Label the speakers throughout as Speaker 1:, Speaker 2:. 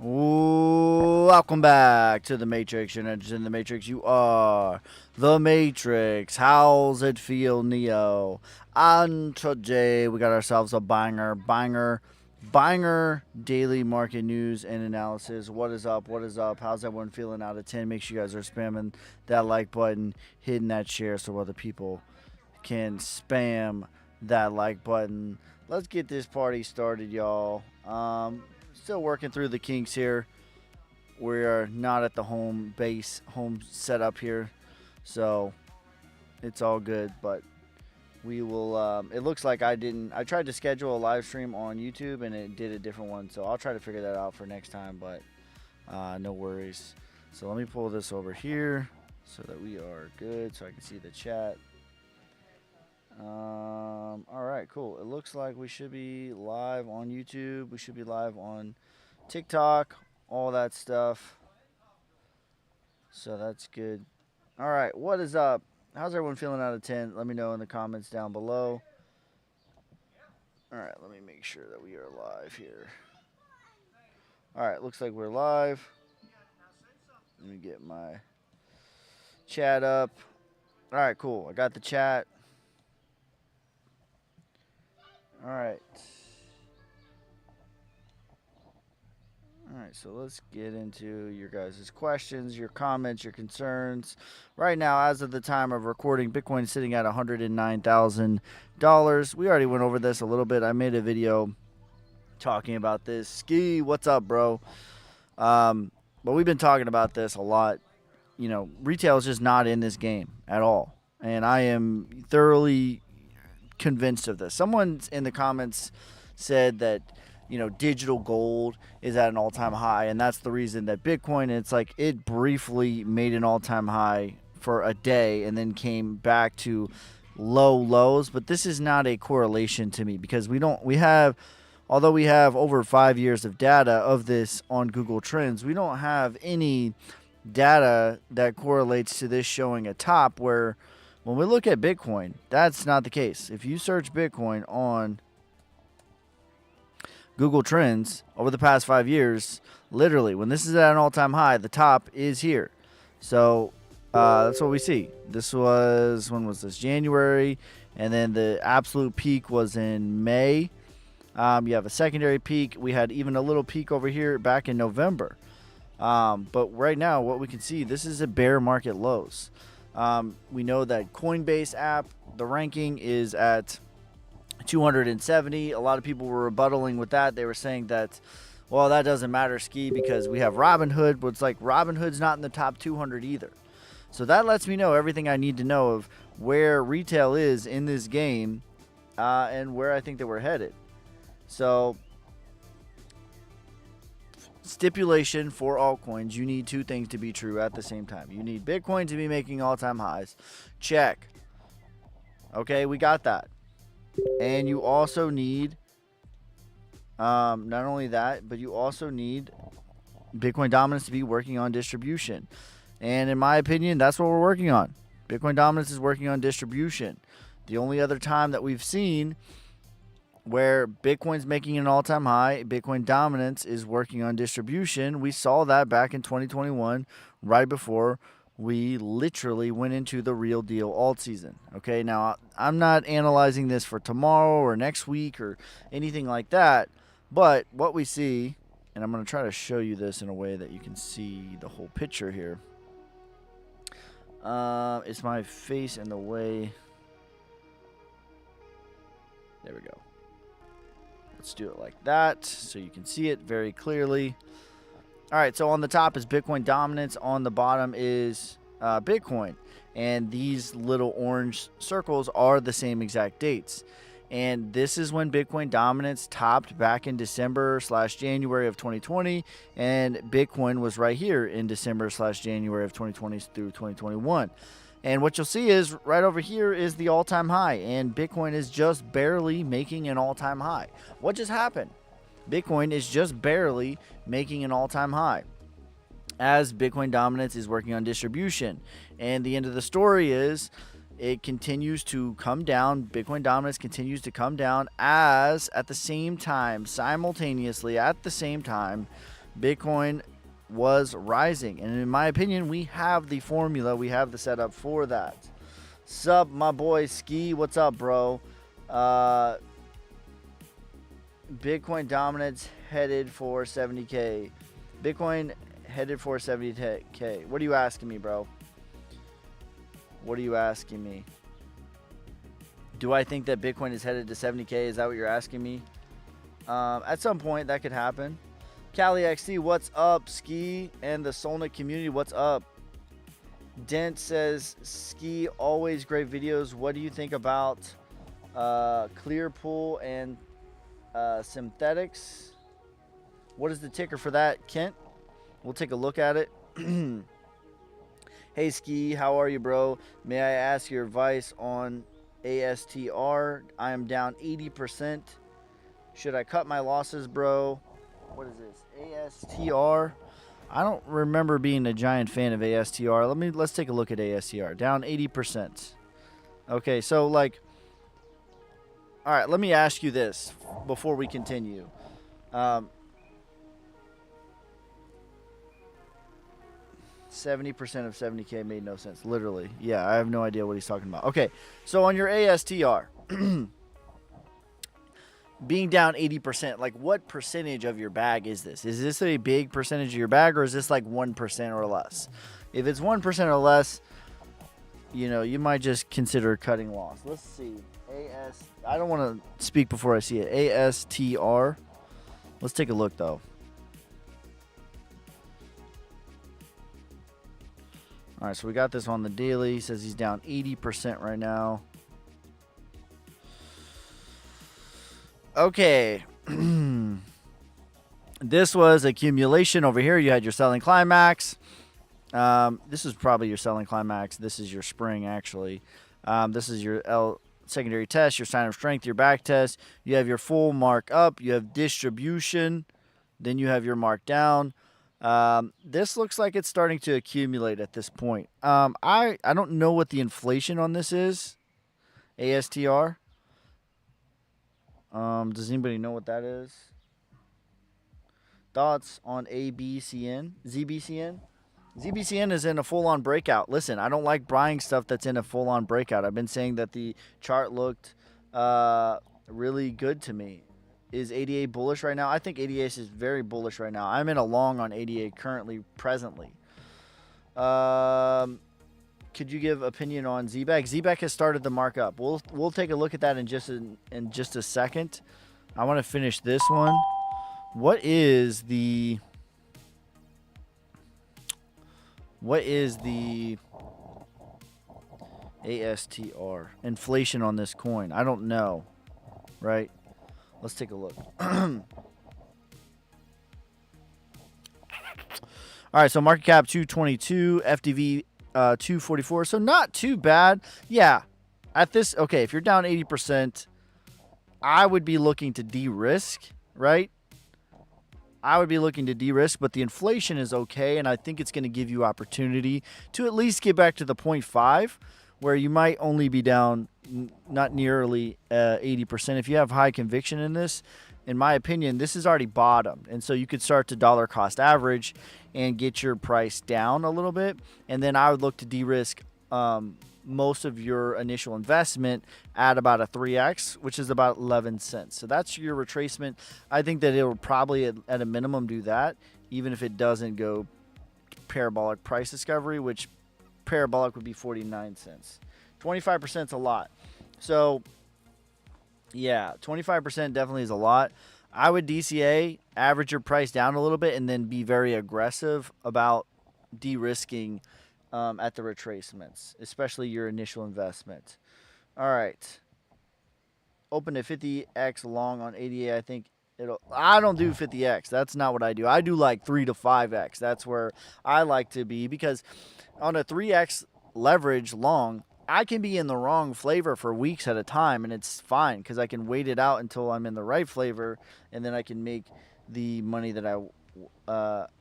Speaker 1: Welcome back to the Matrix. You're not just in the Matrix. You are the Matrix. How's it feel, Neo? And today we got ourselves a banger daily market news and analysis. What is up? What is up? How's everyone feeling out of 10? Make sure you guys are spamming that like button, hitting that share so other people can spam that like button. Let's get this party started, y'all. Still working through the kinks here. We are not at the home setup here, so it's all good. But we will. It looks like I tried to schedule a live stream on YouTube and it did a different one, so I'll try to figure that out for next time. But no worries. So let me pull this over here so that we are good, so I can see the chat. All right, cool. It looks like we should be live on YouTube. We should be live on TikTok, all that stuff. So that's good. All right, what is up? How's everyone feeling out of 10? Let me know in the comments down below. All right, let me make sure that we are live here. All right, looks like we're live. Let me get my chat up. All right, cool. I got the chat. All right. All right, so let's get into your guys' questions, your comments, your concerns. Right now, as of the time of recording, Bitcoin is sitting at $109,000. We already went over this a little bit. I made a video talking about this. Ski, what's up, bro? But we've been talking about this a lot. You know, retail is just not in this game at all. And I am thoroughly convinced of this. Someone in the comments said that, you know, digital gold is at an all-time high, and that's the reason that Bitcoin, it's like it briefly made an all-time high for a day and then came back to low lows. But this is not a correlation to me, because although we have over 5 years of data of this on Google Trends, we don't have any data that correlates to this showing a top, where when we look at Bitcoin, that's not the case. If you search Bitcoin on Google Trends over the past 5 years, literally, when this is at an all-time high, the top is here. So that's what we see. This was, when was this? January, and then the absolute peak was in May. You have a secondary peak. We had even a little peak over here back in November. But right now, what we can see, this is a bear market lows. We know that Coinbase app, the ranking is at 270. A lot of people were rebuttaling with that. They were saying that, well, that doesn't matter, Ski, because we have Robinhood, but it's like Robinhood's not in the top 200 either. So that lets me know everything I need to know of where retail is in this game, and where I think that we're headed. So, stipulation for altcoins, you need two things to be true at the same time. You need Bitcoin to be making all-time highs. Check. Okay, we got that. And you also need, not only that, but you also need Bitcoin dominance to be working on distribution. And in my opinion, that's what we're working on. Bitcoin dominance is working on distribution. The only other time that we've seen where Bitcoin's making an all-time high, Bitcoin dominance is working on distribution, we saw that back in 2021, right before we literally went into the real deal alt season. Okay, now I'm not analyzing this for tomorrow or next week or anything like that, but what we see, and I'm going to try to show you this in a way that you can see the whole picture here. It's my face in the way. There we go. Let's do it like that so you can see it very clearly. All right, so on the top is Bitcoin dominance. On the bottom is Bitcoin. And these little orange circles are the same exact dates. And this is when Bitcoin dominance topped back in December/January of 2020. And Bitcoin was right here in December/January of 2020 through 2021. And what you'll see is right over here is the all-time high. And Bitcoin is just barely making an all-time high. What just happened? Bitcoin is just barely making an all-time high as Bitcoin dominance is working on distribution. And the end of the story is it continues to come down. Bitcoin dominance continues to come down as at the same time, simultaneously at the same time, Bitcoin was rising. And in my opinion, we have the formula. We have the setup for that. Sup, my boy Ski. What's up, bro? Bitcoin dominance headed for 70K. Bitcoin headed for 70K. What are you asking me, bro? What are you asking me? Do I think that Bitcoin is headed to 70K? Is that what you're asking me? At some point, that could happen. Cali XT, what's up? Ski and the Solnic community, what's up? Dent says, Ski, always great videos. What do you think about Clearpool and synthetics? What is the ticker for that, Kent? We'll take a look at it. Hey, Ski, how are you, bro? May I ask your advice on ASTR? I am down 80%. Should I cut my losses, bro? What is this? ASTR? I don't remember being a giant fan of ASTR. Let's take a look at ASTR. Down 80%. Okay, so like, all right, let me ask you this before we continue. 70% of 70K made no sense. Literally. Yeah, I have no idea what he's talking about. Okay, so on your ASTR, being down 80%, like what percentage of your bag is this? Is this a big percentage of your bag, or is this like 1% or less? If it's 1% or less, you know, you might just consider cutting loss. Let's see. I don't want to speak before I see it. ASTR. Let's take a look, though. All right, so we got this on the daily. He says he's down 80% right now. Okay. This was accumulation over here. You had your selling climax. This is probably your selling climax. This is your spring, actually. This is your secondary test, your sign of strength, your back test. You have your full mark up. You have distribution. Then you have your mark down. This looks like it's starting to accumulate at this point. I don't know what the inflation on this is. ASTR. Does anybody know what that is? Thoughts on ABCN? ZBCN? ZBCN is in a full-on breakout. Listen, I don't like buying stuff that's in a full-on breakout. I've been saying that the chart looked really good to me. Is ADA bullish right now? I think ADA is very bullish right now. I'm in a long on ADA currently, presently. Could you give opinion on ZBAC? ZBAC has started the markup. We'll take a look at that in just a second. I want to finish this one. What is the ASTR inflation on this coin? I don't know, right? Let's take a look. All right, so market cap 222, FDV 244, so not too bad. Yeah, at this, okay, if you're down 80%, I would be looking to de-risk, right? I would be looking to de-risk, but the inflation is okay, and I think it's going to give you opportunity to at least get back to the 0.5, where you might only be down not nearly 80%. If you have high conviction in this, in my opinion, this is already bottomed, and so you could start to dollar cost average and get your price down a little bit, and then I would look to de-risk most of your initial investment at about a 3x, which is about 11 cents. So that's your retracement. I think that it will probably at a minimum do that, even if it doesn't go parabolic price discovery, which parabolic would be 49 cents. 25% is a lot. So yeah, 25% definitely is a lot. I would DCA, average your price down a little bit, and then be very aggressive about de-risking at the retracements, especially your initial investment. All right. Open at 50x long on ADA. I think I don't do 50x. That's not what I do. I do like 3 to 5x. That's where I like to be, because on a 3x leverage long, I can be in the wrong flavor for weeks at a time, and it's fine because I can wait it out until I'm in the right flavor, and then I can make the money that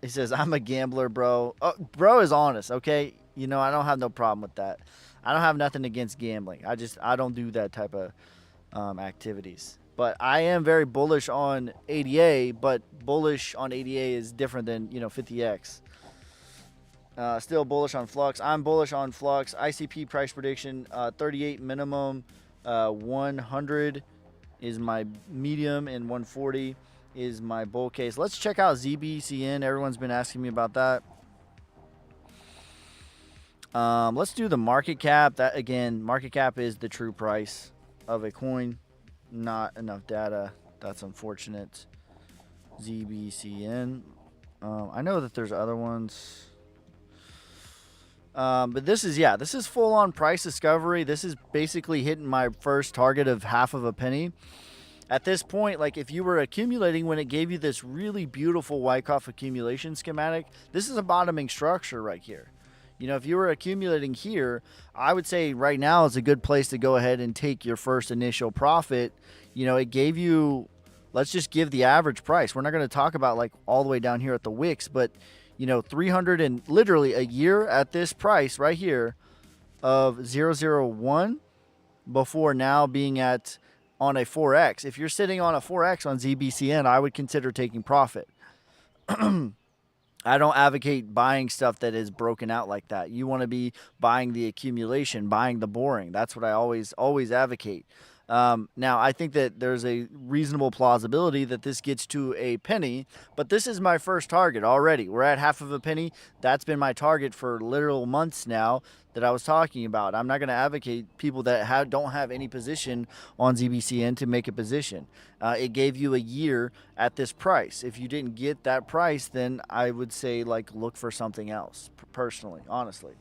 Speaker 1: he says, I'm a gambler, bro. Oh, bro is honest, okay? You know, I don't have no problem with that. I don't have nothing against gambling. I don't do that type of activities. But I am very bullish on ADA, but bullish on ADA is different than, 50x. Still bullish on Flux. I'm bullish on Flux. ICP price prediction, 38 minimum, 100 is my medium, and 140 is my bull case. Let's check out ZBCN. Everyone's been asking me about that. Let's do the market cap. That, again, market cap is the true price of a coin. Not enough data. That's unfortunate. ZBCN. I know that there's other ones. But this is full on price discovery. This is basically hitting my first target of half of a penny. At this point, like if you were accumulating when it gave you this really beautiful Wyckoff accumulation schematic, this is a bottoming structure right here. If you were accumulating here, I would say right now is a good place to go ahead and take your first initial profit. It gave you, let's just give the average price. We're not going to talk about like all the way down here at the wicks, but 300 and literally a year at this price right here of 001 before now being at on a 4x. If you're sitting on a 4x on ZBCN, I would consider taking profit. I don't advocate buying stuff that is broken out like that. You want to be buying the accumulation, buying the boring. That's what I always advocate. Now, I think that there's a reasonable plausibility that this gets to a penny, but this is my first target already. We're at half of a penny. That's been my target for literal months now that I was talking about. I'm not going to advocate people that don't have any position on ZBCN to make a position. It gave you a year at this price. If you didn't get that price, then I would say look for something else, personally, honestly.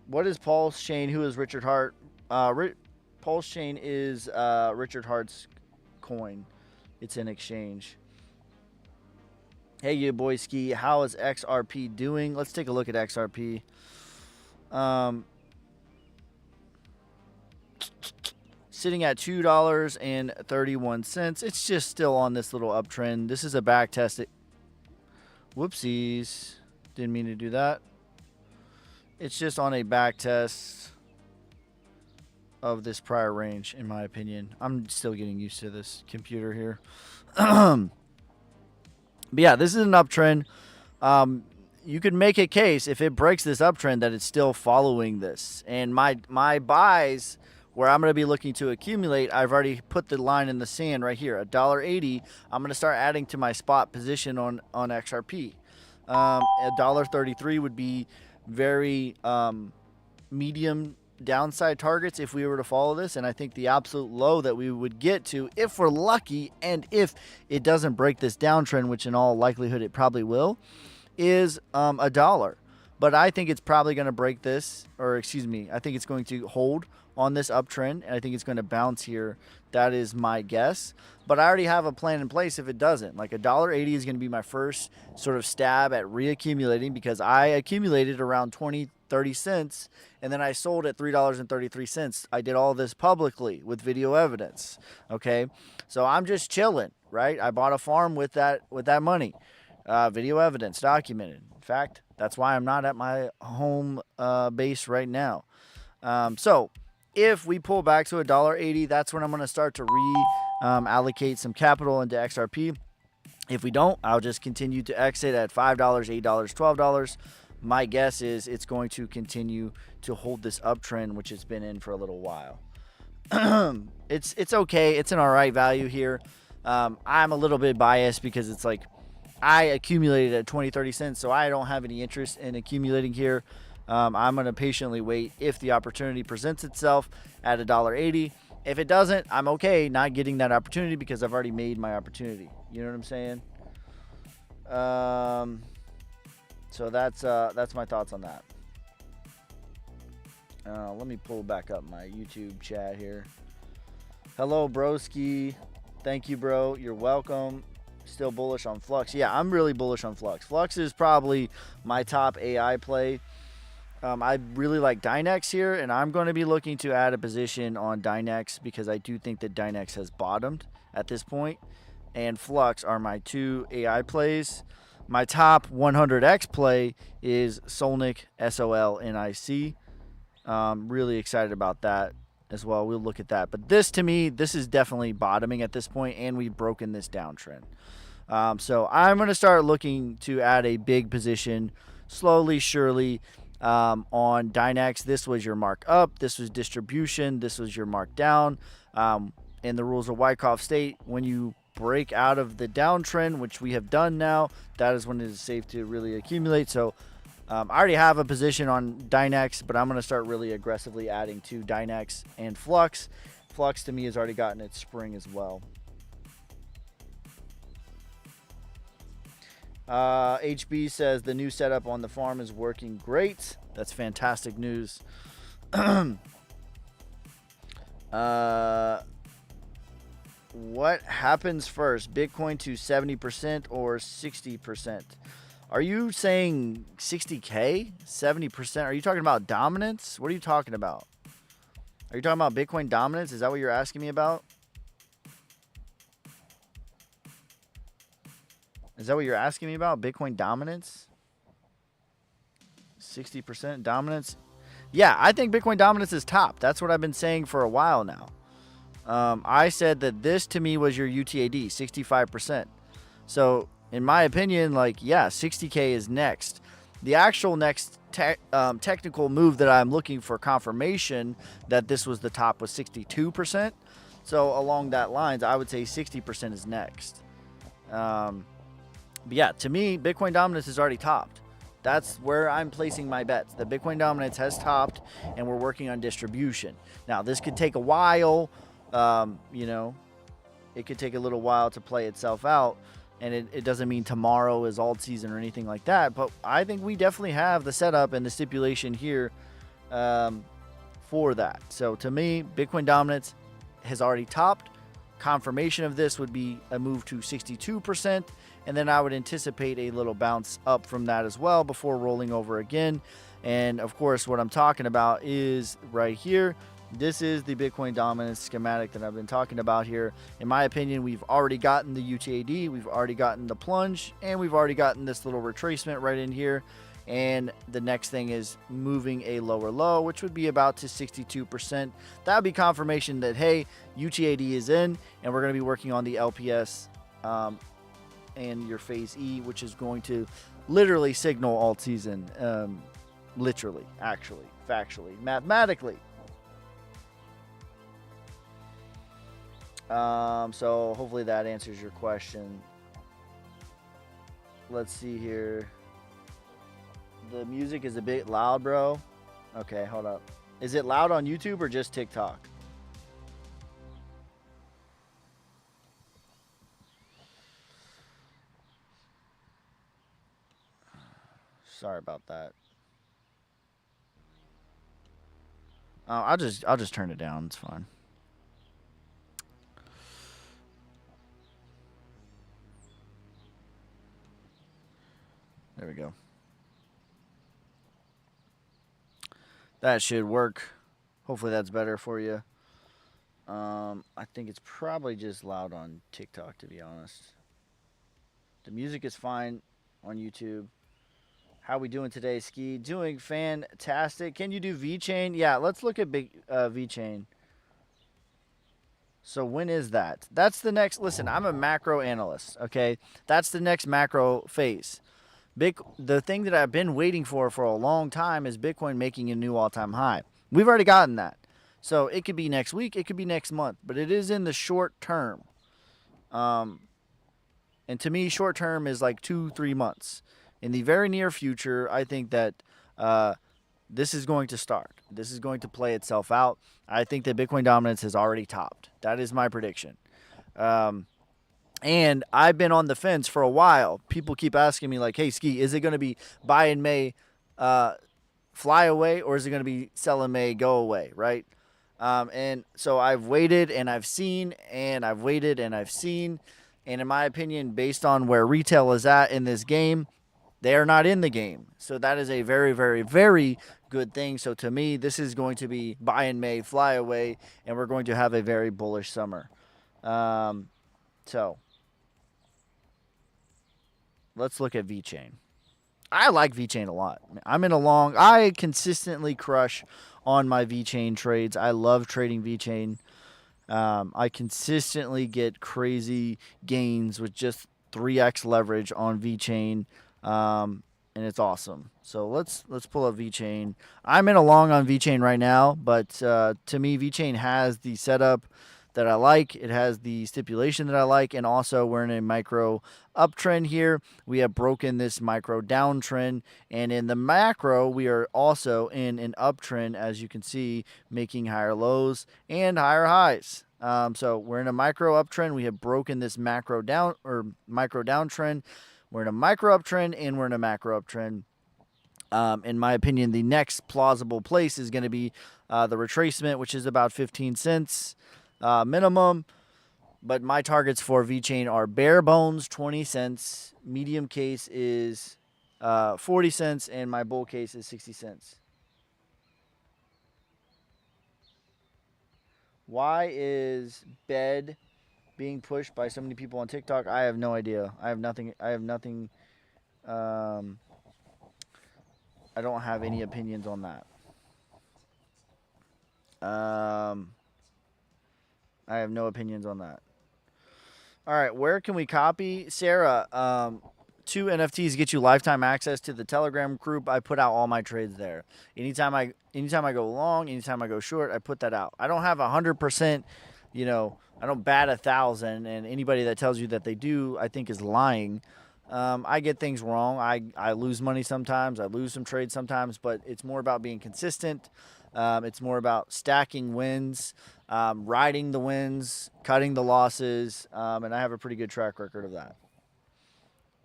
Speaker 1: What is Pulse Chain? Who is Richard Hart? Pulse Chain is Richard Hart's coin. It's in exchange. Hey, you boy ski. How is XRP doing? Let's take a look at XRP. Sitting at $2.31. It's just still on this little uptrend. This is a back test. Whoopsies. Didn't mean to do that. It's just on a back test of this prior range, in my opinion. I'm still getting used to this computer here. But yeah, this is an uptrend. You could make a case if it breaks this uptrend that it's still following this. And my buys, where I'm going to be looking to accumulate, I've already put the line in the sand right here. $1.80, I'm going to start adding to my spot position on XRP. $1.33 would be very medium downside targets if we were to follow this, and I think the absolute low that we would get to, if we're lucky and if it doesn't break this downtrend, which in all likelihood it probably will, is $1. But I think it's probably going to break this, or excuse me, I think it's going to hold on this uptrend, and I think it's going to bounce here. That is my guess. But I already have a plan in place if it doesn't. Like $1.80 is going to be my first sort of stab at reaccumulating, because I accumulated around 20-30 cents, and then I sold at $3.33. I did all this publicly with video evidence. Okay, so I'm just chilling, right? I bought a farm with that money. Video evidence documented. In fact, that's why I'm not at my home base right now. So if we pull back to $1.80, that's when I'm going to start to allocate some capital into XRP. If we don't, I'll just continue to exit at $5, $8, $12. My guess is it's going to continue to hold this uptrend, which it's been in for a little while. It's okay. It's an all right value here. I'm a little bit biased because it's like I accumulated at 20-30 cents, so I don't have any interest in accumulating here. I'm going to patiently wait if the opportunity presents itself at $1.80. If it doesn't, I'm okay not getting that opportunity because I've already made my opportunity. You know what I'm saying? So that's my thoughts on that. Let me pull back up my YouTube chat here. Hello, broski. Thank you, bro. You're welcome. Still bullish on Flux. Yeah, I'm really bullish on Flux. Flux is probably my top AI play. I really like Dynex here, and I'm going to be looking to add a position on Dynex because I do think that Dynex has bottomed at this point, and Flux are my two AI plays. My top 100x play is Solnic, SOLNIC. Really excited about that as well. We'll look at that. But this, to me, this is definitely bottoming at this point, and we've broken this downtrend. So I'm going to start looking to add a big position slowly, surely on Dynex. This was your mark up. This was distribution. This was your mark down. In the rules of Wyckoff State, when you break out of the downtrend, which we have done now, that is when it is safe to really accumulate. So I already have a position on Dynex, but I'm going to start really aggressively adding to Dynex and Flux. Flux to me has already gotten its spring as well. HB says the new setup on the farm is working great. That's fantastic news. What happens first, Bitcoin to 70% or 60%? Are you saying 60K, 70%? Are you talking about dominance? What are you talking about? Are you talking about Bitcoin dominance? Is that what you're asking me about? Is that what you're asking me about? Bitcoin dominance? 60% dominance? Yeah, I think Bitcoin dominance is top. That's what I've been saying for a while now. I said that this to me was your UTAD, 65%. So, in my opinion, like, yeah, 60K is next. The actual next technical move that I'm looking for confirmation that this was the top was 62%. So, along that lines, I would say 60% is next. But yeah, to me, Bitcoin dominance is already topped. That's where I'm placing my bets. The Bitcoin dominance has topped, and we're working on distribution. Now, this could take a while. You know, it could take a little while to play itself out, and it doesn't mean tomorrow is alt season or anything like that. But I think we definitely have the setup and the stipulation here for that. So to me, Bitcoin dominance has already topped. Confirmation of this would be a move to 62%, and then I would anticipate a little bounce up from that as well before rolling over again. And of course, what I'm talking about is right here. This is the Bitcoin dominance schematic that I've been talking about here. In my opinion, we've already gotten the UTAD, we've already gotten the plunge, and we've already gotten this little retracement right in here. And the next thing is moving a lower low, which would be about to 62%. That would be confirmation that, hey, UTAD is in, and we're going to be working on the LPS and your phase E, which is going to literally signal alt season. Literally, actually, factually, mathematically. So hopefully that answers your question. Let's see here. The music is a bit loud, bro. Okay, hold up. Is it loud on YouTube or just TikTok? Sorry about that. I'll just turn it down. It's fine. There we go. That should work. Hopefully that's better for you. I think it's probably just loud on TikTok, to be honest. The music is fine on YouTube. How we doing today, Ski? Doing fantastic. Can you do VeChain? Yeah, let's look at big VeChain. So when is that? That's the next. Listen, I'm a macro analyst. Okay, that's the next macro phase. The thing that I've been waiting for a long time is Bitcoin making a new all-time high. We've already gotten that. So it could be next week, it could be next month, but it is in the short term. And to me, short term is like 2-3 months. In the very near future, I think that this is going to start. This is going to play itself out. I think that Bitcoin dominance has already topped. That is my prediction. And I've been on the fence for a while. People keep asking me, like, hey, Ski, is it going to be buy in May, fly away, or is it going to be sell in May, go away, right? And so I've waited and I've seen, and I've waited and I've seen. And in my opinion, based on where retail is at in this game, they are not in the game. So that is a very, very, very good thing. So to me, this is going to be buy in May, fly away, and we're going to have a very bullish summer. So let's look at VeChain. I like VeChain a lot. I'm in a long. I consistently crush on my VeChain trades. I love trading VeChain. I consistently get crazy gains with just 3x leverage on VeChain, and it's awesome. So let's pull up VeChain. I'm in a long on VeChain right now, but to me, VeChain has the setup that I like. It has the stipulation that I like, and also we're in a micro uptrend here. We have broken this micro downtrend, and in the macro, we are also in an uptrend, as you can see, making higher lows and higher highs. So we're in a micro uptrend. We have broken this macro down or micro downtrend. We're in a micro uptrend and we're in a macro uptrend. In my opinion, the next plausible place is going to be the retracement, which is about 15 cents minimum. But my targets for VeChain are bare bones 20 cents, medium case is 40 cents, and my bull case is 60 cents. Why is bed being pushed by so many people on TikTok? I have no idea. I have nothing. Um, I don't have any opinions on that. I have no opinions on that. All right, where can we copy? Sarah, 2 NFTs get you lifetime access to the Telegram group. I put out all my trades there. Anytime I go long, anytime I go short, I put that out. I don't have 100%, I don't bat 1,000, and anybody that tells you that they do, I think is lying. I get things wrong. I lose money sometimes. I lose some trades sometimes, but it's more about being consistent. It's more about stacking wins, riding the wins, cutting the losses, and I have a pretty good track record of that.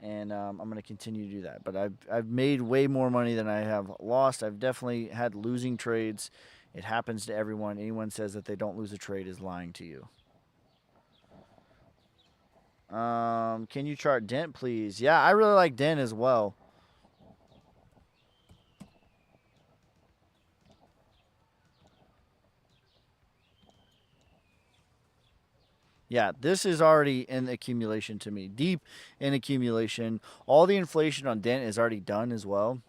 Speaker 1: And I'm going to continue to do that. But I've made way more money than I have lost. I've definitely had losing trades. It happens to everyone. Anyone says that they don't lose a trade is lying to you. Can you chart Dent, please? Yeah, I really like Dent as well. Yeah, this is already in accumulation to me. Deep in accumulation. All the inflation on Dent is already done as well.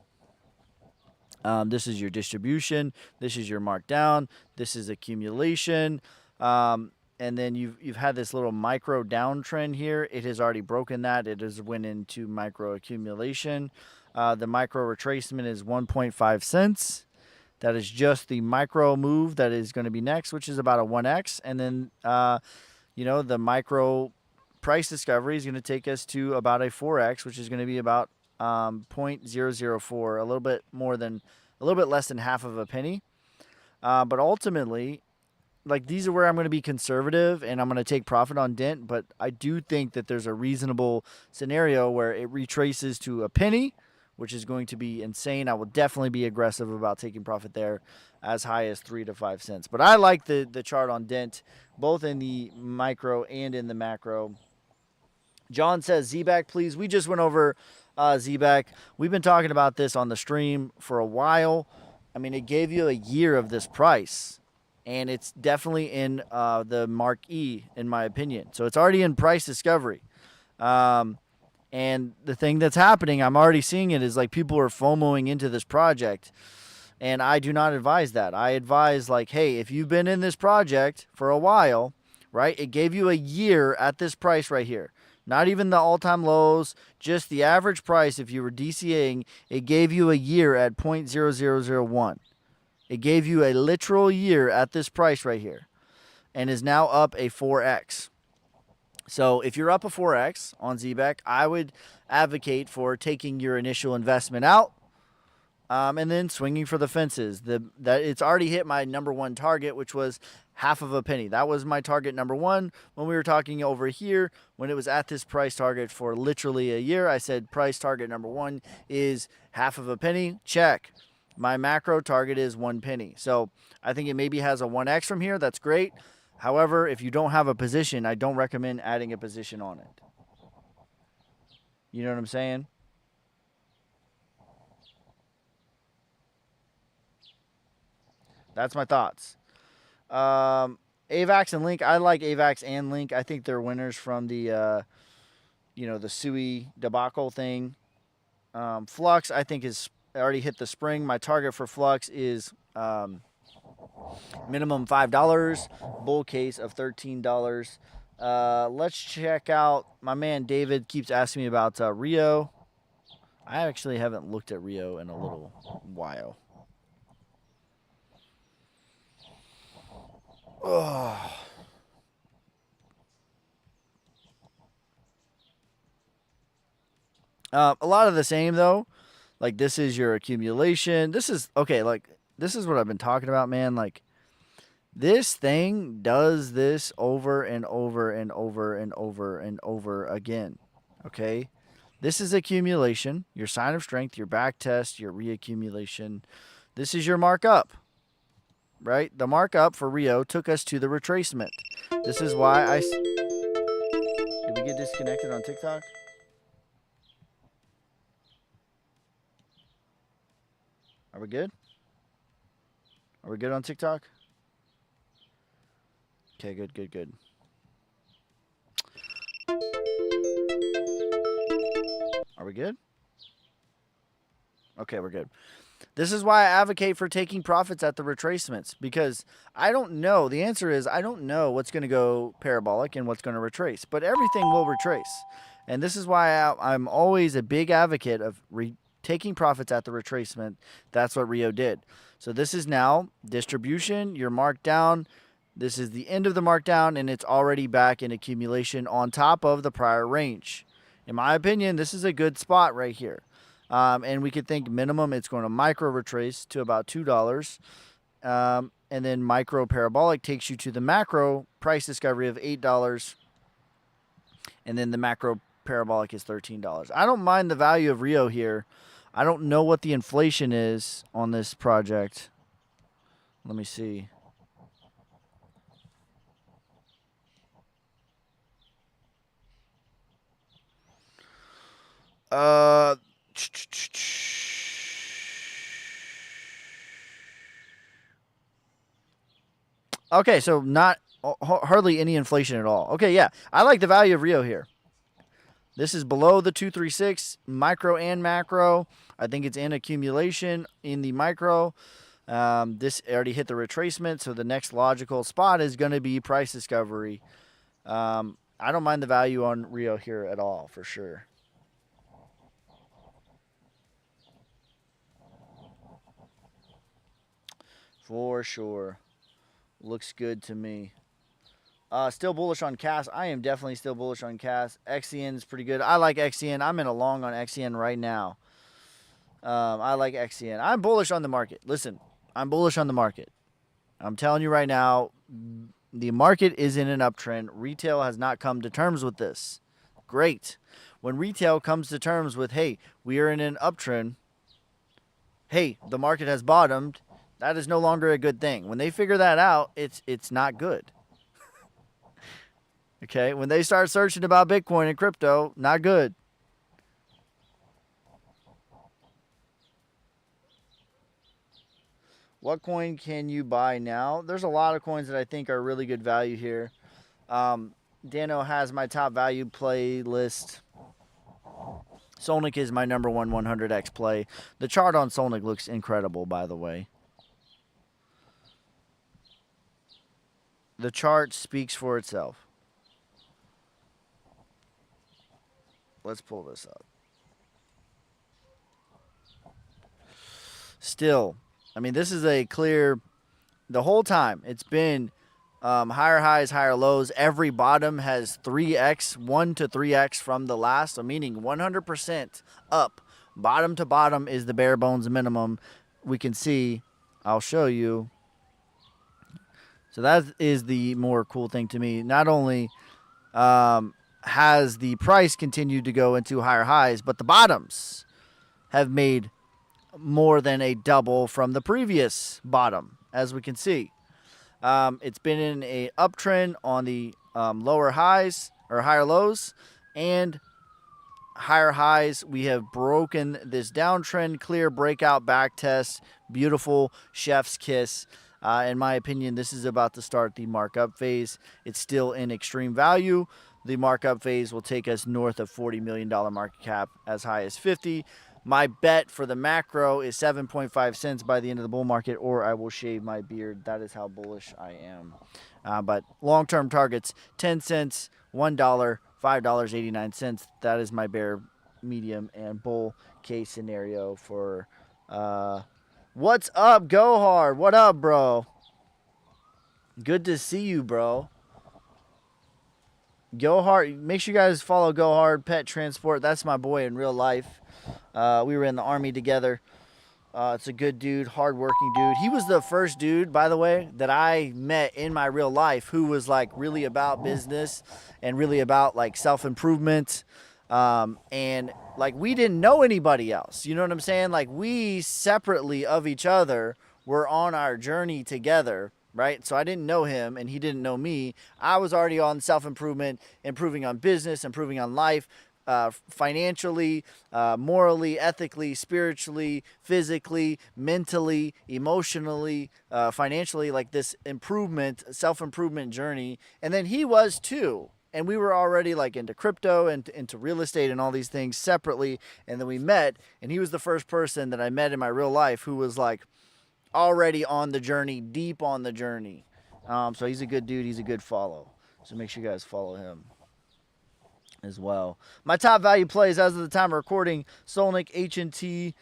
Speaker 1: This is your distribution. This is your markdown. This is accumulation. And then you've had this little micro downtrend here. It has already broken that. It has went into micro accumulation. The micro retracement is 1.5 cents. That is just the micro move that is going to be next, which is about a 1x. And then, the micro price discovery is going to take us to about a 4x, which is going to be about 0.004, a little bit less than half of a penny. But ultimately, these are where I'm going to be conservative and I'm going to take profit on Dent. But I do think that there's a reasonable scenario where it retraces to a penny, which is going to be insane. I will definitely be aggressive about taking profit there as high as 3 to 5 cents. But I like the chart on Dent, both in the micro and in the macro. John says, ZBAC, please. We just went over ZBAC. We've been talking about this on the stream for a while. I mean, it gave you a year of this price. And it's definitely in the Mark E, in my opinion. So it's already in price discovery. And the thing that's happening, I'm already seeing it, is people are FOMOing into this project. And I do not advise that. I advise, hey, if you've been in this project for a while, right, it gave you a year at this price right here. Not even the all-time lows, just the average price. If you were DCAing, it gave you a year at 0.0001. It gave you a literal year at this price right here and is now up a 4x. So if you're up a 4x on ZBAC, I would advocate for taking your initial investment out and then swinging for the fences. That it's already hit my number one target, which was half of a penny. That was my target number one when we were talking over here. When it was at this price target for literally a year, I said price target number one is half of a penny. Check. My macro target is 1 penny. So I think it maybe has a 1x from here. That's great. However, if you don't have a position, I don't recommend adding a position on it. You know what I'm saying? That's my thoughts. AVAX and Link. I like AVAX and Link. I think they're winners from the, the Sui debacle thing. Flux, I think, is already hit the spring. My target for Flux is minimum $5, bull case of $13. Let's check out my man David keeps asking me about Rio. I actually haven't looked at Rio in a little while. Oh. A lot of the same though. Like this is your accumulation. This is okay. Like this is what I've been talking about, man. Like this thing does this over and over and over and over and over again. Okay. This is accumulation, your sign of strength, your back test, your reaccumulation. This is your markup, right? The markup for Rio took us to the retracement. This is why Did we get disconnected on TikTok? Are we good? Are we good on TikTok? Okay, good, good, good. Are we good? Okay, we're good. This is why I advocate for taking profits at the retracements because I don't know. The answer is I don't know what's going to go parabolic and what's going to retrace, but everything will retrace. And this is why I'm always a big advocate of taking profits at the retracement. That's what Rio did. So this is now distribution. You're marked down. This is the end of the markdown, and it's already back in accumulation on top of the prior range. In my opinion, this is a good spot right here. And we could think minimum it's going to micro retrace to about $2. And then micro parabolic takes you to the macro price discovery of $8. And then the macro parabolic is $13. I don't mind the value of Rio here. I don't know what the inflation is on this project. Let me see. Okay, so not hardly any inflation at all. Okay, yeah. I like the value of Rio here. This is below the 236 micro and macro. I think it's in accumulation in the micro. This already hit the retracement, so the next logical spot is going to be price discovery. I don't mind the value on Rio here at all, for sure. For sure. Looks good to me. Still bullish on CAS. I am definitely still bullish on CAS. XCN is pretty good. I like XCN. I'm in a long on XCN right now. I like XCN. I'm bullish on the market. Listen, I'm bullish on the market. I'm telling you right now, the market is in an uptrend. Retail has not come to terms with this. Great. When retail comes to terms with, hey, we are in an uptrend. Hey, the market has bottomed. That is no longer a good thing. When they figure that out, it's not good. Okay, when they start searching about Bitcoin and crypto, not good. What coin can you buy now? There's a lot of coins that I think are really good value here. Dano has my top value playlist. Solnic is my number one 100x play. The chart on Solnic looks incredible, by the way. The chart speaks for itself. Let's pull this up. Still, I mean, this is a clear, the whole time, it's been higher highs, higher lows. Every bottom has 3x, 1 to 3x from the last, so meaning 100% up. Bottom to bottom is the bare bones minimum. We can see, I'll show you. So that is the more cool thing to me. Not only has the price continued to go into higher highs, but the bottoms have made more than a double from the previous bottom, as we can see. It's been in a uptrend on the lower highs or higher lows and higher highs. We have broken this downtrend, clear breakout back test, beautiful chef's kiss. In my opinion, this is about to start the markup phase. It's still in extreme value. The markup phase will take us north of $40 million market cap, as high as 50. My bet for the macro is 7.5 cents by the end of the bull market, or I will shave my beard. That is how bullish I am. But long-term targets: 10 cents, $1, $5.89. That is my bear, medium, and bull case scenario for. What's up, Go Hard? What up, bro? Good to see you, bro. Go Hard. Make sure you guys follow Go Hard Pet Transport. That's my boy in real life. We were in the Army together. It's a good dude, hardworking dude. He was the first dude, by the way, that I met in my real life who was like really about business and really about like self-improvement. And like we didn't know anybody else. You know what I'm saying? Like we separately of each other were on our journey together. Right. So I didn't know him and he didn't know me. I was already on self improvement, improving on business, improving on life, financially, morally, ethically, spiritually, physically, mentally, emotionally, financially, like this improvement, self improvement journey. And then he was too. And we were already like into crypto and into real estate and all these things separately. And then we met, and he was the first person that I met in my real life who was like already on the journey, deep on the journey. So he's a good dude. He's a good follow. So make sure you guys follow him as well. My top value plays as of the time of recording: Solnick, HNT,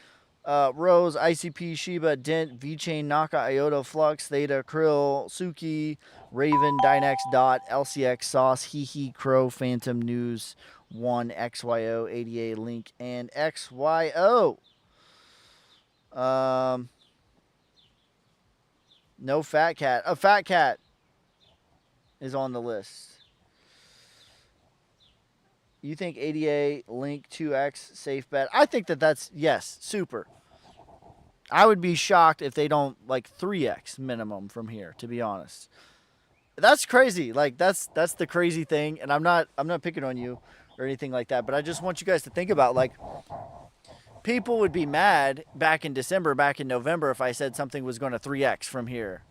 Speaker 1: Rose, ICP, Shiba, Dent, VChain, Naka, IOTA, Flux, Theta, Krill, Suki, Raven, Dynex, Dot, LCX, Sauce, Hehe, Crow, Phantom, News, One, XYO, ADA, Link, and XYO. No Fat Cat. A Fat Cat is on the list. You think ADA, Link, 2X, safe bet? I think that's, yes, super. I would be shocked if they don't like 3x minimum from here, to be honest. That's crazy. Like that's the crazy thing, and I'm not picking on you or anything like that, but I just want you guys to think about like people would be mad back in December, back in November if I said something was going to 3x from here.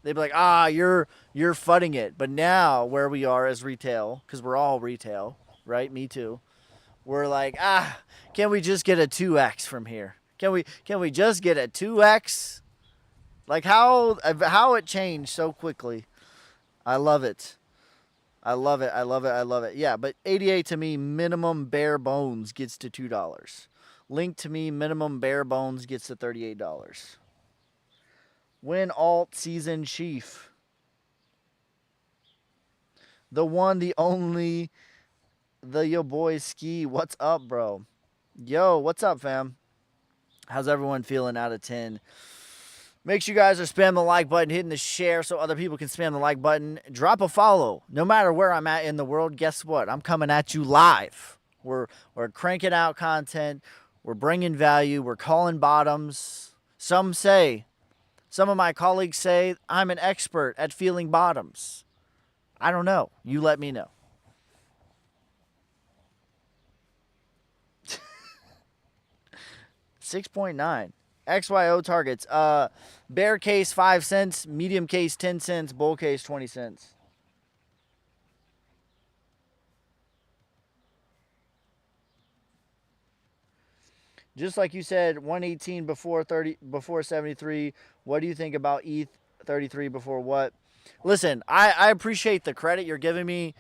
Speaker 1: They'd be like, you're fudding it. But now where we are as retail, because we're all retail, right? Me too. We're like, can we just get a 2x from here? Can we just get a 2x? Like how it changed so quickly. I love it. I love it. I love it. I love it. Yeah, but 88 to me, minimum bare bones gets to $2. Link to me, minimum bare bones gets to $38. Win alt season chief. The one, the only, the yo boy Ski. What's up, bro? Yo, what's up, fam? How's everyone feeling out of 10? Make sure you guys are spamming the like button, hitting the share so other people can spam the like button. Drop a follow. No matter where I'm at in the world, guess what? I'm coming at you live. We're cranking out content. We're bringing value. We're calling bottoms. Some of my colleagues say I'm an expert at feeling bottoms. I don't know. You let me know. $6.9. XYO targets. Bear case 5 cents, medium case 10 cents, bull case 20 cents. Just like you said, 118 before 73. What do you think about ETH 33 before what? Listen, I appreciate the credit you're giving me.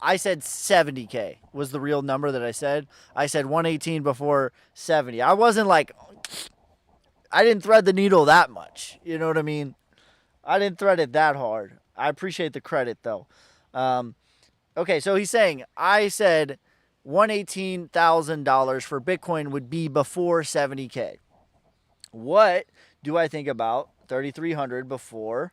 Speaker 1: I said 70K was the real number that I said. I said 118 before 70. I wasn't like, I didn't thread the needle that much. You know what I mean? I didn't thread it that hard. I appreciate the credit though. Okay, so he's saying I said $118,000 for Bitcoin would be before 70K. What do I think about 3,300 before?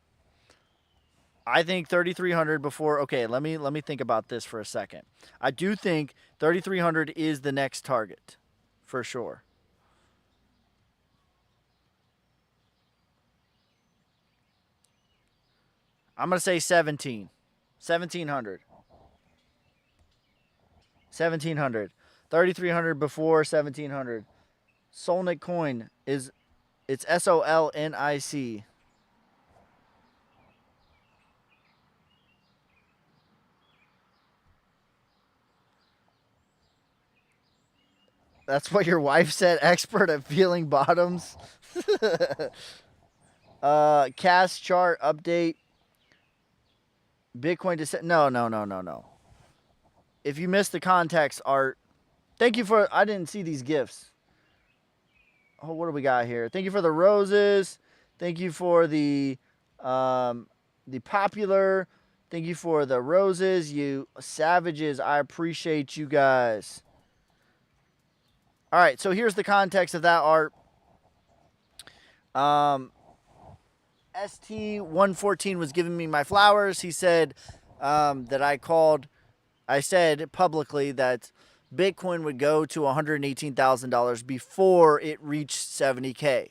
Speaker 1: I think 3,300 before. Okay, let me think about this for a second. I do think 3,300 is the next target, for sure. I'm gonna say 1,700. 1,700. 3,300 before 1,700. Solnic coin is it's SOLNIC. That's what your wife said. Expert at feeling bottoms. Cast chart update. Bitcoin to no. If you missed the context, Art, thank you for. I didn't see these gifts. Oh, what do we got here? Thank you for the roses. Thank you for the popular. Thank you for the roses, you savages. I appreciate you guys. All right, so here's the context of that, Art. Um, ST114 was giving me my flowers. He said that I said publicly that Bitcoin would go to $118,000 before it reached 70K.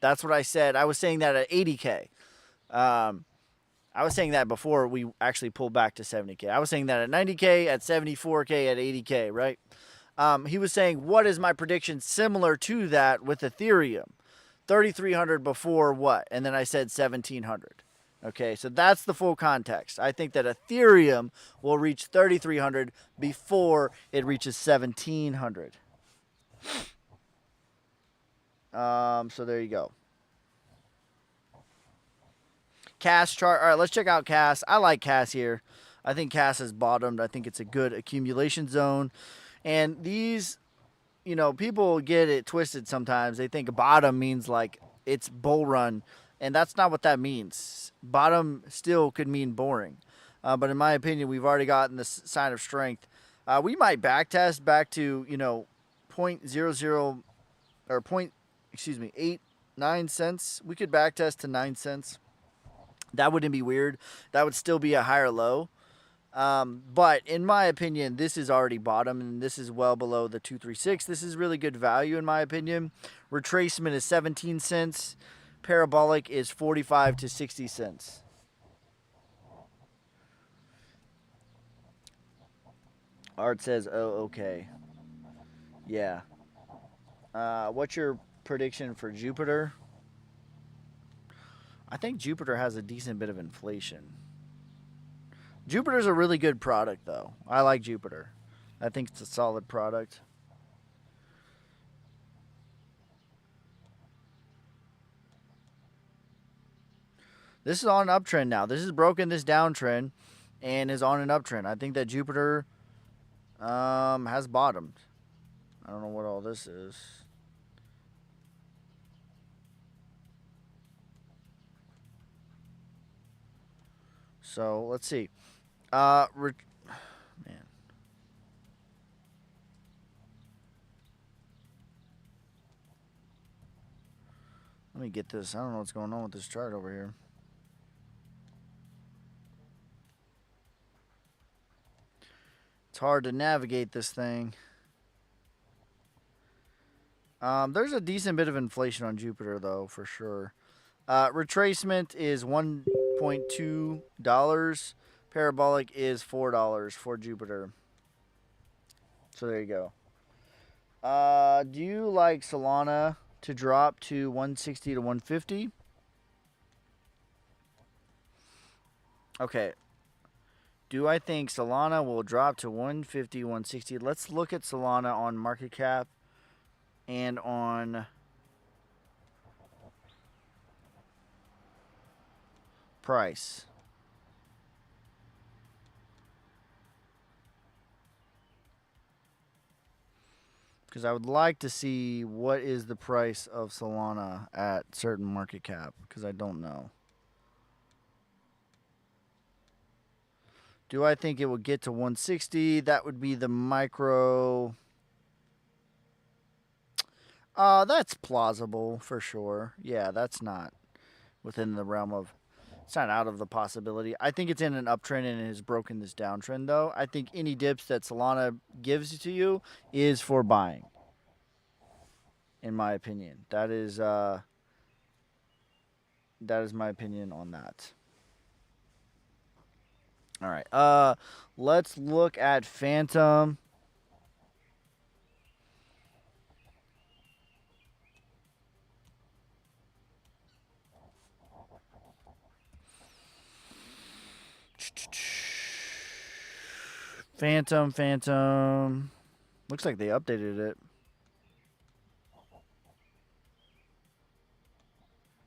Speaker 1: That's what I said. I was saying that at 80K. I was saying that before we actually pulled back to 70K. I was saying that at 90K, at 74K, at 80K, right? He was saying, what is my prediction similar to that with Ethereum? 3,300 before what? And then I said 1,700. Okay, so that's the full context. I think that Ethereum will reach 3,300 before it reaches 1,700. So there you go. Cass chart. All right, let's check out Cass. I like Cass here. I think Cass has bottomed. I think it's a good accumulation zone. And these, people get it twisted sometimes. They think bottom means like it's bull run, and that's not what that means. Bottom still could mean boring. But in my opinion, we've already gotten the sign of strength. We might backtest back to, 0.00 or 8.9 cents. We could backtest to 9 cents. That wouldn't be weird. That would still be a higher low. But in my opinion, this is already bottom, and this is well below the 236. This is really good value in my opinion. Retracement is 17 cents. Parabolic is 45 to 60 cents. Art says, oh, okay. Yeah. What's your prediction for Jupiter? I think Jupiter has a decent bit of inflation. Jupiter's a really good product, though. I like Jupiter. I think it's a solid product. This is on an uptrend now. This has broken this downtrend and is on an uptrend. I think that Jupiter has bottomed. I don't know what all this is. So let's see. Man. Let me get this. I don't know what's going on with this chart over here. It's hard to navigate this thing. There's a decent bit of inflation on Jupiter, though, for sure. Retracement is $1.2. Parabolic is $4 for Jupiter. So there you go. Do you like Solana to drop to 160 to 150? Okay. Do I think Solana will drop to 150, 160? Let's look at Solana on market cap and on price. Because I would like to see what is the price of Solana at certain market cap, because I don't know. Do I think it will get to 160? That would be the micro. That's plausible for sure. Yeah, that's not within the realm of. It's not out of the possibility. I think it's in an uptrend and it has broken this downtrend, though. I think any dips that Solana gives to you is for buying. In my opinion, that is my opinion on that. All right. Let's look at Phantom. Phantom. Looks like they updated it.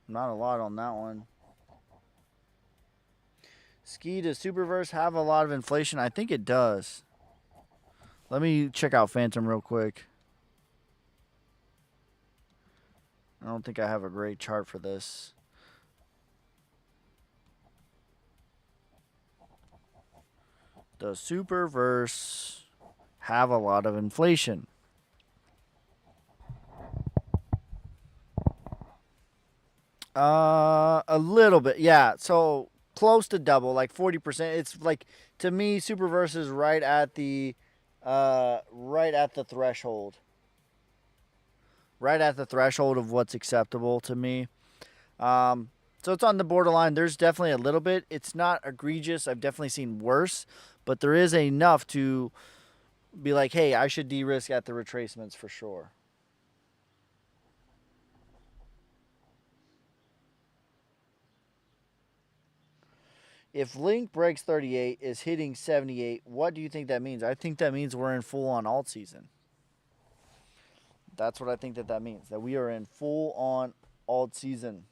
Speaker 1: Not a lot on that one. Ski to Superverse have a lot of inflation? I think it does. Let me check out Phantom real quick. I don't think I have a great chart for this. The Superverse have a lot of inflation. A little bit, yeah. So close to double, like 40%. It's like, to me, Superverse is right at the threshold, right at the threshold of what's acceptable to me. Um, so it's on the borderline. There's definitely a little bit. It's not egregious. I've definitely seen worse, but there is enough to be like, hey, I should de-risk at the retracements for sure. If Link breaks 38, is hitting 78, what do you think that means? I think that means we're in full on alt season. That's what I think that means. That we are in full on alt season.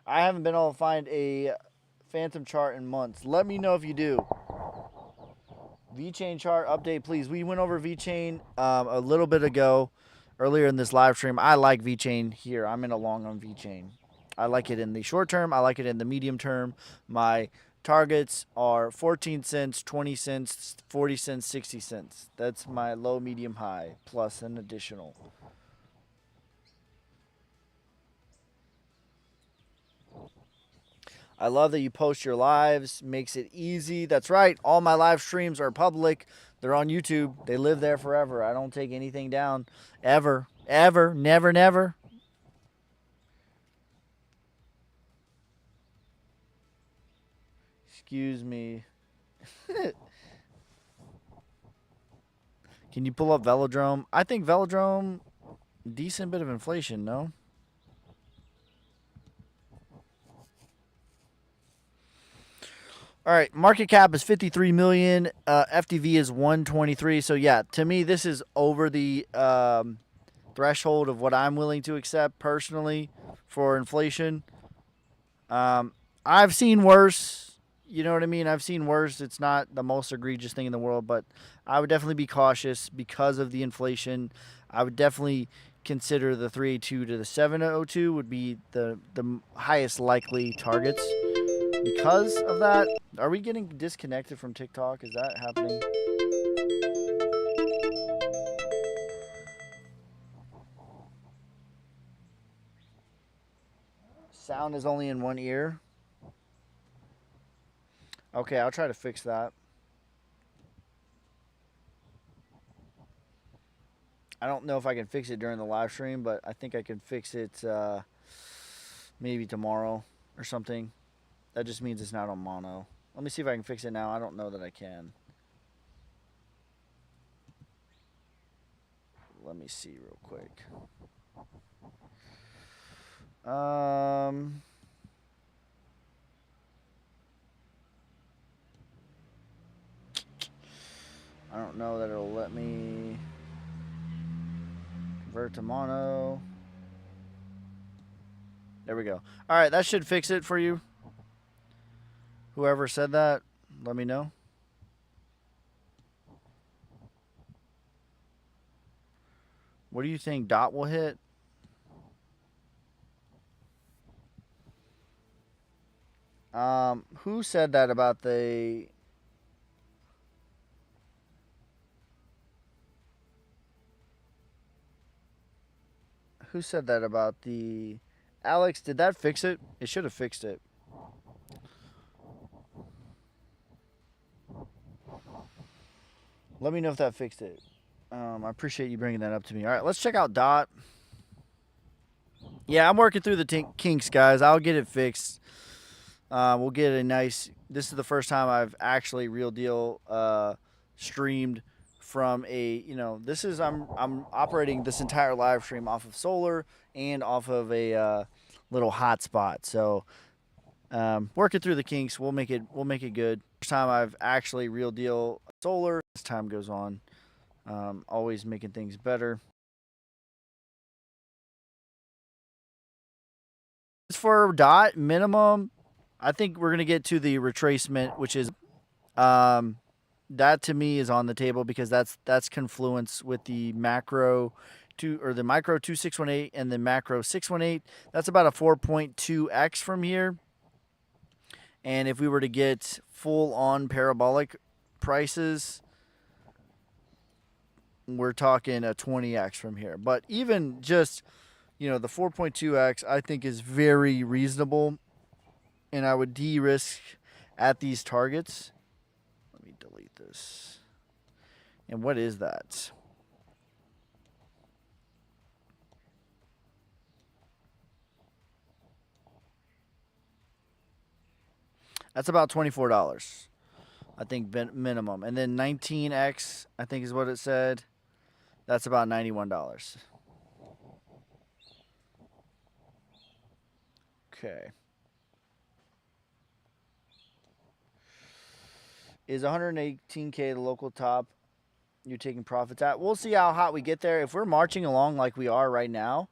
Speaker 1: I haven't been able to find a Phantom chart in months. Let me know if you do. VeChain chart update, please. We went over VeChain a little bit ago, earlier in this live stream. I like VeChain here. I'm in a long on VeChain. I like it in the short term. I like it in the medium term. My targets are 14 cents, 20 cents, 40 cents, 60 cents. That's my low, medium, high, plus an additional. I love that you post your lives, makes it easy. That's right. All my live streams are public. They're on YouTube. They live there forever. I don't take anything down ever, ever, never, never. Excuse me. Can you pull up Velodrome? I think Velodrome, decent bit of inflation, no? All right, market cap is 53 million. FTV is 123. So yeah, to me, this is over the threshold of what I'm willing to accept personally for inflation. I've seen worse. You know what I mean? I've seen worse. It's not the most egregious thing in the world, but I would definitely be cautious because of the inflation. I would definitely consider the 382 to the 702 would be the highest likely targets because of that. Are we getting disconnected from TikTok? Is that happening? Sound is only in one ear. Okay, I'll try to fix that. I don't know if I can fix it during the live stream, but I think I can fix it maybe tomorrow or something. That just means it's not on mono. Let me see if I can fix it now. I don't know that I can. Let me see real quick. I don't know that it'll let me convert to mono. There we go. All right, that should fix it for you. Whoever said that, let me know. What do you think Dot will hit? Who said that about the... Who said that about the... Alex, did that fix it? It should have fixed it. Let me know if that fixed it. I appreciate you bringing that up to me. All right, let's check out Dot. Yeah, I'm working through the kinks, guys. I'll get it fixed. We'll get a nice... This is the first time I've actually real deal streamed from a... this is... I'm operating this entire live stream off of solar and off of a little hotspot. So working through the kinks. We'll make it good. First time I've actually real deal solar. As time goes on, always making things better. for dot minimum. I think we're gonna get to the retracement, which is that to me is on the table because that's confluence with the macro two or the micro 2618 and the macro 618. That's about a 4.2x from here. And if we were to get full on parabolic prices, we're talking a 20x from here. But even just, the 4.2x I think is very reasonable, and I would de-risk at these targets. Let me delete this. And what is that? That's about $24, I think, minimum. And then 19x, I think is what it said. That's about $91. Okay. Is 118K the local top you're taking profits at? We'll see how hot we get there. If we're marching along like we are right now,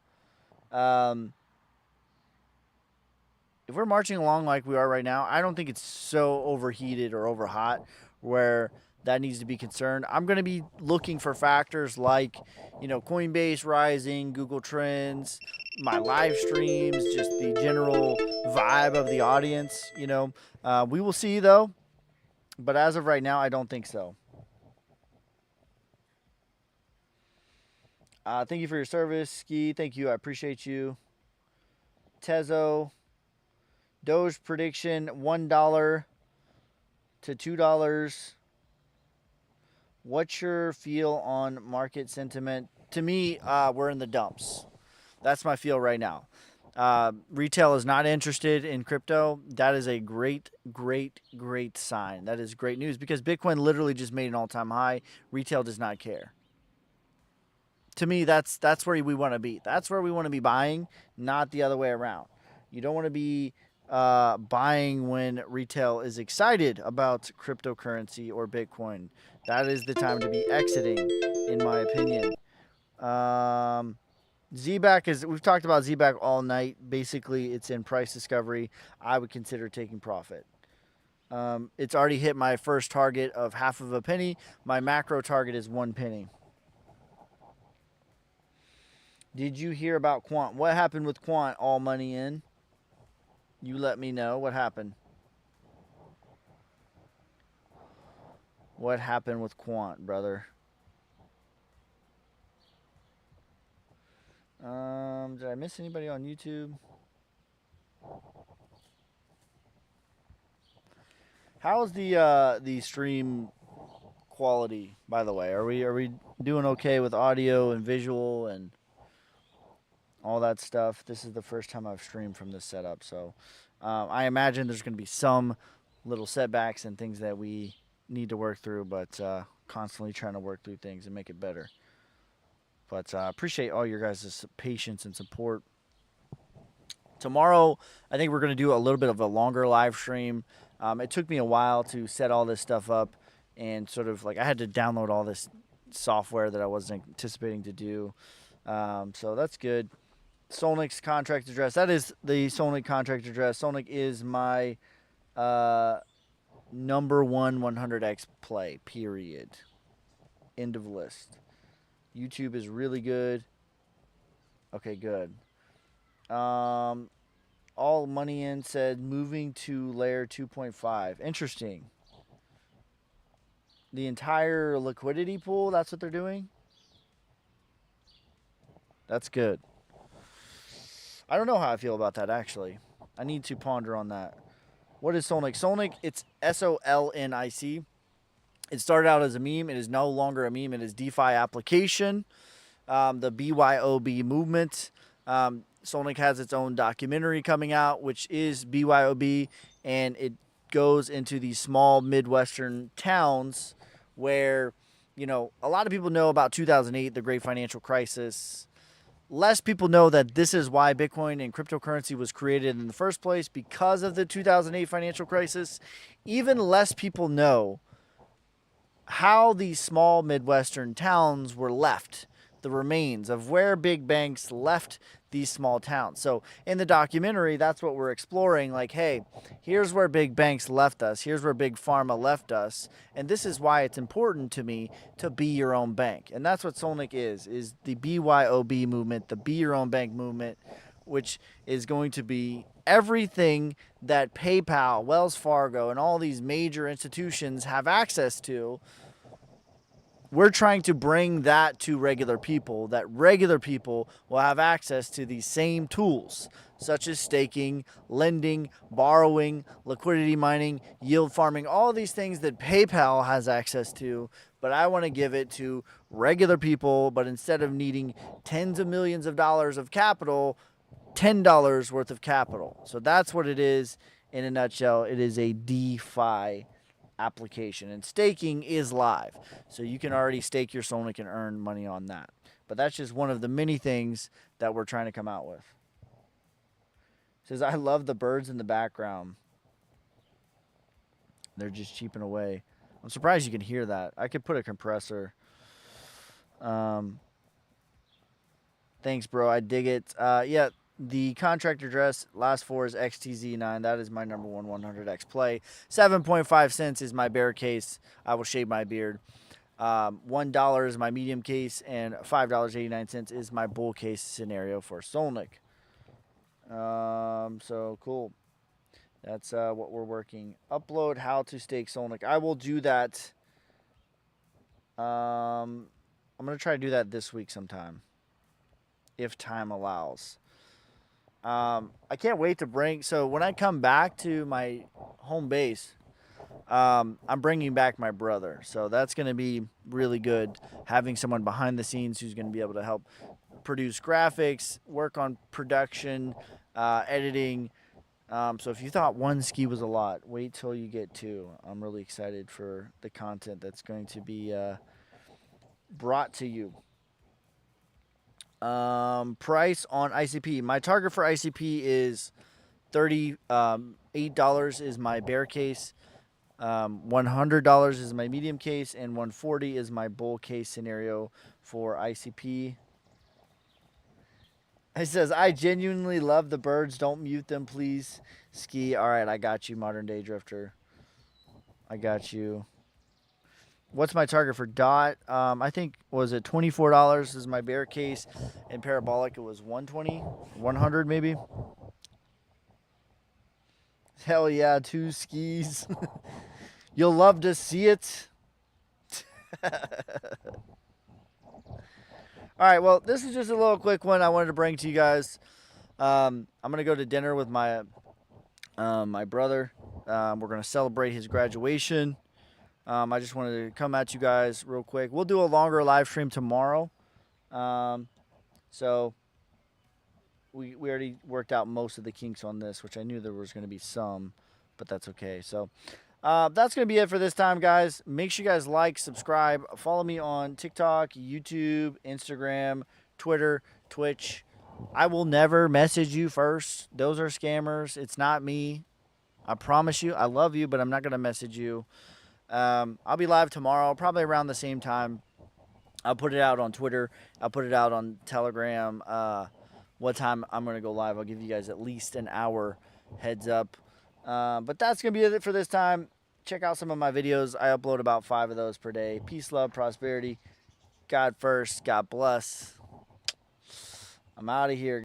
Speaker 1: if we're marching along like we are right now, I don't think it's so overheated or over hot where that needs to be concerned. I'm going to be looking for factors like, Coinbase rising, Google Trends, my live streams, just the general vibe of the audience. We will see though, but as of right now, I don't think so. Thank you for your service, Ski. Thank you. I appreciate you. Tezo. Doge prediction $1 to $2. What's your feel on market sentiment? To me, we're in the dumps. That's my feel right now. Retail is not interested in crypto. That is a great, great, great sign. That is great news because Bitcoin literally just made an all-time high. Retail does not care. To me, that's where we want to be. That's where we want to be buying, not the other way around. You don't want to be buying when retail is excited about cryptocurrency or Bitcoin. That is the time to be exiting, in my opinion. ZBAC we've talked about ZBAC all night. Basically, it's in price discovery. I would consider taking profit. It's already hit my first target of half of a penny. My macro target is 1 penny. Did you hear about Quant? What happened with Quant? All money in? You let me know. What happened? What happened with Quant, brother? Did I miss anybody on YouTube? How's the stream quality, by the way? Are we doing okay with audio and visual and all that stuff? This is the first time I've streamed from this setup, so I imagine there's going to be some little setbacks and things that we need to work through, but constantly trying to work through things and make it better. But I appreciate all your guys' patience and support. Tomorrow, I think we're going to do a little bit of a longer live stream. It took me a while to set all this stuff up, and sort of like I had to download all this software that I wasn't anticipating to do. So that's good. Solnic's contract address. That is the Solnic contract address. Solnic is my number one 100x play, period. End of list. YouTube is really good. Okay, good. All money in said moving to layer 2.5. Interesting. The entire liquidity pool, that's what they're doing? That's good. I don't know how I feel about that, actually. I need to ponder on that. What is Solnic? Solnic, it's SOLNIC. It started out as a meme. It is no longer a meme. It is DeFi application. The BYOB movement. Solnic has its own documentary coming out, which is BYOB, and it goes into these small Midwestern towns where, a lot of people know about 2008, the great financial crisis. Less people know that this is why Bitcoin and cryptocurrency was created in the first place, because of the 2008 financial crisis. Even less people know how these small Midwestern towns were left, the remains of where big banks left these small towns. So in the documentary, that's what we're exploring. Like, hey, here's where big banks left us. Here's where big pharma left us. And this is why it's important to me to be your own bank. And that's what Solnic is the BYOB movement, the be your own bank movement, which is going to be everything that PayPal, Wells Fargo, and all these major institutions have access to. We're trying to bring that to regular people, that regular people will have access to these same tools, such as staking, lending, borrowing, liquidity mining, yield farming, all these things that PayPal has access to. But I want to give it to regular people, but instead of needing tens of millions of dollars of capital, $10 worth of capital. So that's what it is in a nutshell. It is a DeFi application, and staking is live, so you can already stake your Solnic and earn money on that. But that's just one of the many things that we're trying to come out with. It says, I love the birds in the background. They're just cheeping away. I'm surprised you can hear that. I could put a compressor. Thanks, bro. I dig it. Yeah, the contract address, last four is XTZ9. That is my number one 100x play. 7.5 cents is my bear case. I will shave my beard. $1 is my medium case, and $5.89 is my bull case scenario for Solnic. So cool. That's what we're working. Upload how to stake Solnic. I will do that. I'm going to try to do that this week sometime, if time allows. I can't wait to bring. So when I come back to my home base, I'm bringing back my brother. So that's going to be really good. Having someone behind the scenes who's going to be able to help produce graphics, work on production, editing. So if you thought one ski was a lot, wait till you get two. I'm really excited for the content that's going to be brought to you. Price on ICP. My target for ICP is $38 is my bear case. $100 is my medium case, and $140 is my bull case scenario for ICP. It says, I genuinely love the birds. Don't mute them, please. Ski. All right, I got you, modern day drifter. I got you. What's my target for DOT? I think, was it $24 is my bear case. In parabolic, it was $120, $100 maybe. Hell yeah, two skis. You'll love to see it. All right, well, this is just a little quick one I wanted to bring to you guys. I'm going to go to dinner with my brother. We're going to celebrate his graduation. I just wanted to come at you guys real quick. We'll do a longer live stream tomorrow. So we already worked out most of the kinks on this, which I knew there was going to be some, but that's okay. So that's going to be it for this time, guys. Make sure you guys like, subscribe, follow me on TikTok, YouTube, Instagram, Twitter, Twitch. I will never message you first. Those are scammers. It's not me. I promise you. I love you, but I'm not going to message you. I'll be live tomorrow, probably around the same time. I'll put it out on Twitter. I'll put it out on Telegram. What time I'm going to go live. I'll give you guys at least an hour heads up. But that's going to be it for this time. Check out some of my videos. I upload about 5 of those per day. Peace, love, prosperity. God first. God bless. I'm out of here.